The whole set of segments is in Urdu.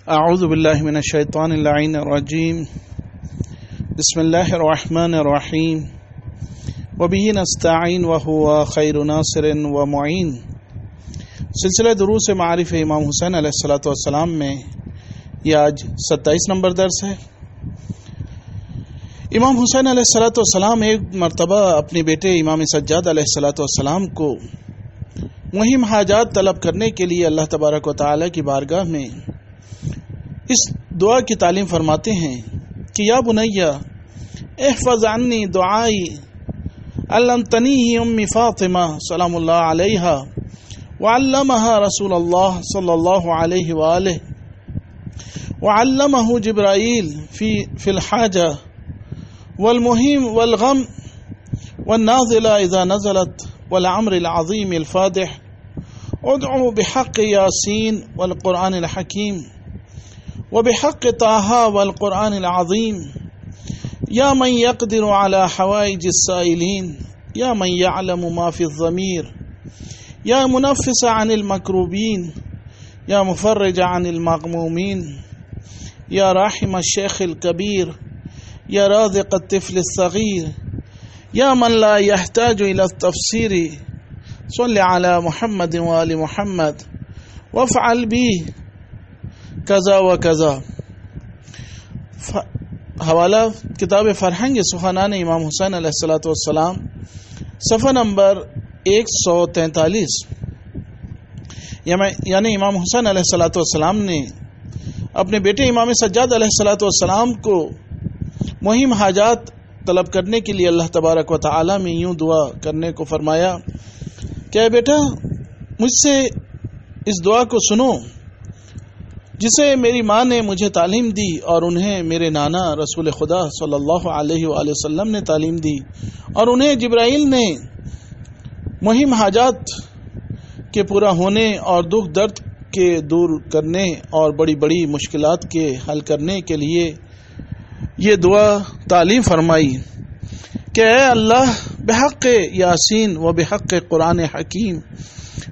اعوذ باللہ من الشیطان اللعین الرجیم بسم اللہ الرحمن الرحیم وبہ نستعین وہو خیر ناصر ومعین۔ سلسلہ دروس معارف امام حسین علیہ الصلوۃ والسلام میں یہ آج 27 نمبر درس ہے۔ امام حسین علیہ الصلوۃ والسلام ایک مرتبہ اپنے بیٹے امام سجاد علیہ الصلوۃ والسلام کو مہم حاجات طلب کرنے کے لیے اللہ تبارک و تعالی کی بارگاہ میں اس دعا کی تعلیم فرماتے ہیں کہ یا بنیا احفظ عنی دعائی علمتنیہ امی فاطمہ سلام اللہ علیہا وعلمہا رسول اللہ صلی اللہ علیہ وآلہ وعلمہ جبرائیل فی الحاجہ والمہم والغم والنازلہ اذا نزلت والعمر العظیم الفادح ادعو بحق یاسین والقرآن الحکیم وبحق طه والقرآن العظیم یا من يقدر على حوائج السائلین یا من يعلم ما في الضمیر یا منفس عن المکروبین یا مفرج عن المغمومین یا راحم الشیخ الکبیر یا رازق الطفل الصغیر یا من لا يحتاج الى التفسیر صل علی محمد وآل محمد وافعل بی کذا و کذا۔ حوالہ کتاب فرہنگ سخنان امام حسین علیہ الصلوۃ والسلام صفحہ نمبر 143۔ یعنی امام حسین علیہ الصلوۃ والسلام نے اپنے بیٹے امام سجاد علیہ الصلوۃ والسلام کو مہم حاجات طلب کرنے کے لیے اللہ تبارک و تعالی میں یوں دعا کرنے کو فرمایا کہ اے بیٹا مجھ سے اس دعا کو سنو جسے میری ماں نے مجھے تعلیم دی اور انہیں میرے نانا رسول خدا صلی اللہ علیہ وآلہ وسلم نے تعلیم دی اور انہیں جبرائیل نے مہم حاجات کے پورا ہونے اور دکھ درد کے دور کرنے اور بڑی بڑی مشکلات کے حل کرنے کے لیے یہ دعا تعلیم فرمائی کہ اے اللہ بحق یاسین و بحق قرآن حکیم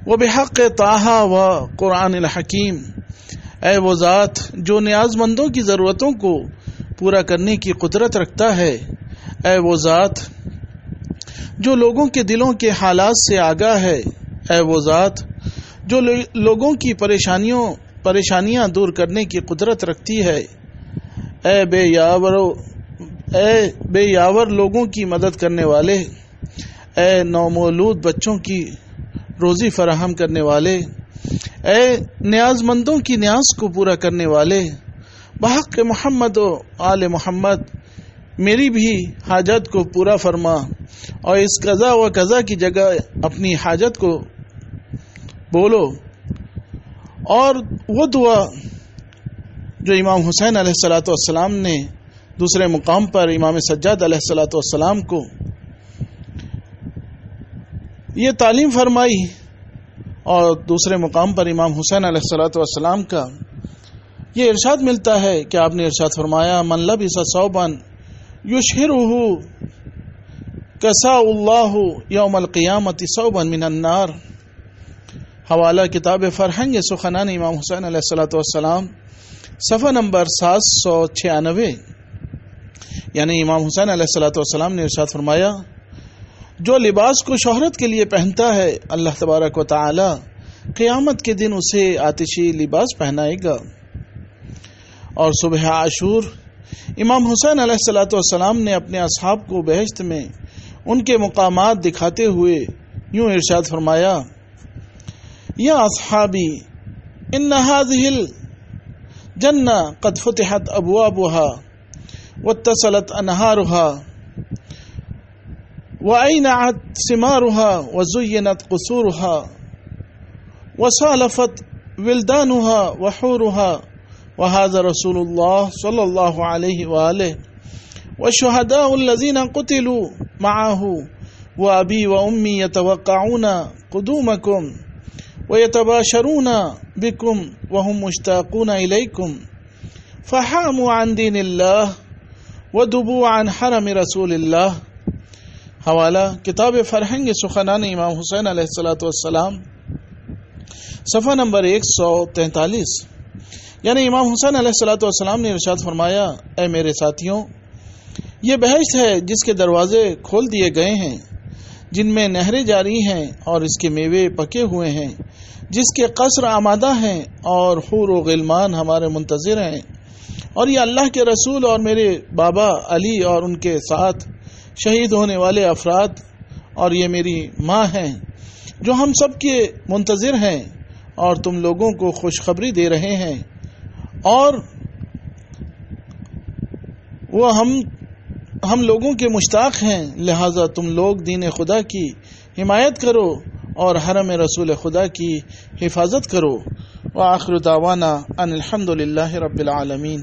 و بحق طه و قرآن الحکیم، اے وہ ذات جو نیاز مندوں کی ضرورتوں کو پورا کرنے کی قدرت رکھتا ہے، اے وہ ذات جو لوگوں کے دلوں کے حالات سے آگاہ ہے، اے وہ ذات جو لوگوں کی پریشانیاں دور کرنے کی قدرت رکھتی ہے، اے بے یاور لوگوں کی مدد کرنے والے، اے نومولود بچوں کی روزی فراہم کرنے والے، اے نیاز مندوں کی نیاز کو پورا کرنے والے، بحق محمد و آل محمد میری بھی حاجت کو پورا فرما اور اس قضا و قضا کی جگہ اپنی حاجت کو بولو۔ اور وہ دعا جو امام حسین علیہ الصلوۃ والسلام نے دوسرے مقام پر امام سجاد علیہ الصلوۃ والسلام کو یہ تعلیم فرمائی، اور دوسرے مقام پر امام حسین علیہ الصلوۃ والسلام کا یہ ارشاد ملتا ہے کہ آپ نے ارشاد فرمایا من لبس ثوبا یشہرہ کساء اللہ یوم القیامۃ ثوبا من النار۔ حوالہ کتاب فرہنگ سخنان امام حسین علیہ الصلوۃ والسلام صفحہ نمبر 796۔ یعنی امام حسین علیہ الصلوۃ والسلام نے ارشاد فرمایا جو لباس کو شہرت کے لیے پہنتا ہے اللہ تبارک و تعالی قیامت کے دن اسے آتشی لباس پہنائے گا۔ اور صبح عاشور امام حسین علیہ الصلوۃ والسلام نے اپنے اصحاب کو بہشت میں ان کے مقامات دکھاتے ہوئے یوں ارشاد فرمایا یا اصحابی ان هذه الجنہ قد فتحت ابوابها واتصلت انہارها وأينعت ثمارها وزينت قصورها وصالفت ولدانها وحورها وهذا رسول الله صلى الله عليه وآله والشهداء الذين قتلوا معه وأبي وأمي يتوقعون قدومكم ويتباشرون بكم وهم مشتاقون إليكم فحاموا عن دين الله ودبوا عن حرم رسول الله۔ حوالہ کتاب فرہنگ سخنان امام حسین علیہ الصلوۃ والسلام صفحہ نمبر 143۔ یعنی امام حسین علیہ الصلوۃ والسلام نے ارشاد فرمایا، اے میرے ساتھیوں، یہ بہشت ہے جس کے دروازے کھول دیے گئے ہیں، جن میں نہریں جاری ہیں اور اس کے میوے پکے ہوئے ہیں، جس کے قصر آمادہ ہیں اور حور و غلمان ہمارے منتظر ہیں، اور یہ اللہ کے رسول اور میرے بابا علی اور ان کے ساتھ شہید ہونے والے افراد اور یہ میری ماں ہیں جو ہم سب کے منتظر ہیں اور تم لوگوں کو خوشخبری دے رہے ہیں، اور وہ ہم لوگوں کے مشتاق ہیں، لہذا تم لوگ دین خدا کی حمایت کرو اور حرم رسول خدا کی حفاظت کرو۔ وآخر دعوانا ان الحمد للہ رب العالمین۔